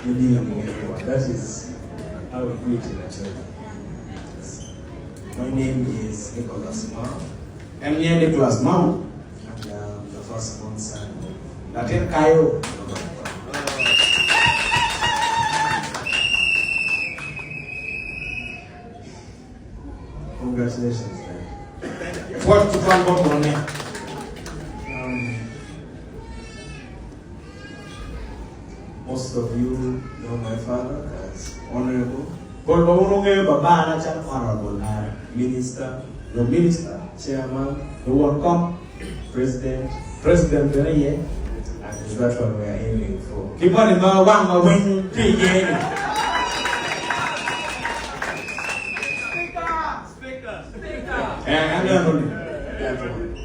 Good evening, everyone. That is how we greet in the church. My name is Nicholas Mao. I'm here Nicholas Mao. And the firstborn son. Latin Kayo. Congratulations, Dad. What to find out on me? Most of you know my father as honorable Honorable minister, the minister, chairman, the welcome, president, president, and is that what we are aiming for. Gimara ma wang wing Speaker. And That one.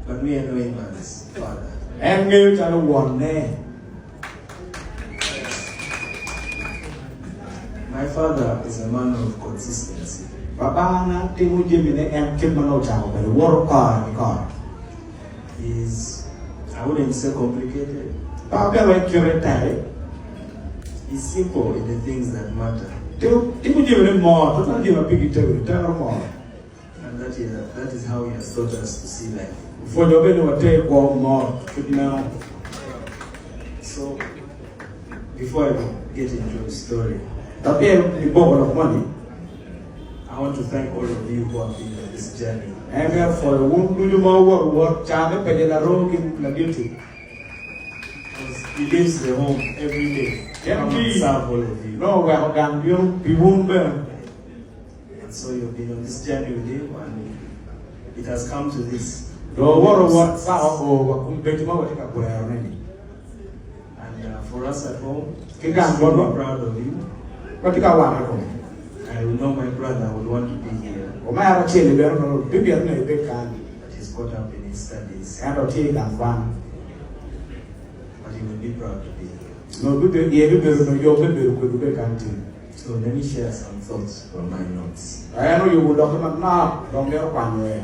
But me and know him as father. and you tell one name. My father is a man of consistency. Babana timu jimine and kimano chao, but war car. He's, I wouldn't say complicated. Papa like curate. He's simple in the things that matter. Timu jimine more, don't give a big tell more. And that is how he has taught us to see life. For the way to take one more, now. So, before I get into the story, Tapi the bubble of money. I want to thank all of you who have been on this journey. And for the one do more work, China, Pedalaro, in the duty. Because he leaves the home every day. Can to be. serve all of you. No, well, can you be wounded? And so you've been on this journey with him, and it has come to this. No, what, And for us at home, I'm I'm proud of you. What you I know my brother would want to be here, got? but he's caught up in his studies. And I'll take that one. But he would be proud to be here. No, good, you canteen. So let me share some thoughts from my notes. I know you would document now, don't get one way.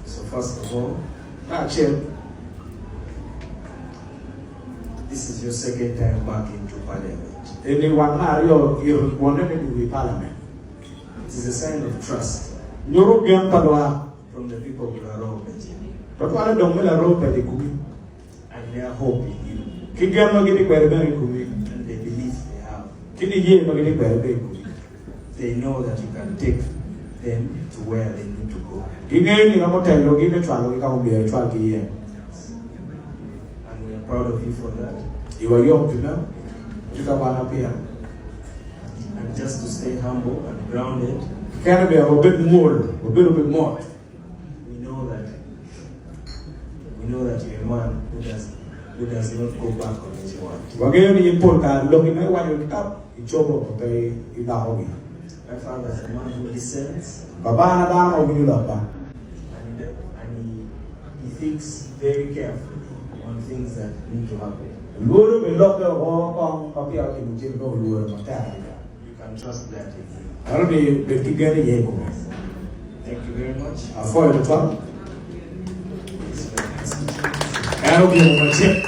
So first of all, Chill. this is your second time back into Parliament. Anyone now, you wanted to be Parliament. It is a sign of trust European Padua, from the people who are all but one of them will rope at the Kumi. and they are hoping you, Kigama getting very Kumi. and they believe they have. Kini ye getting very Kumi. They know that you can take them to where they need to go. Again, you know, tell you, give it trial, we can't be a trial here. And we are proud of you for that. You are young to know. You can want up here. And just to stay humble and grounded, Can be a bit more, a little bit more. we know that you're a man who does not go back on his word. Again, you put that looking at what you tap, it's over to pay in the hobby. My father is a man who listens, Babana down over you love. and he thinks very carefully on things that need to happen. Guru will look at all of your gym no lure material. You can trust that in him. I don't be the Tigari Yego. Thank you very much. I follow the top. It's very nice. I don't give a shit.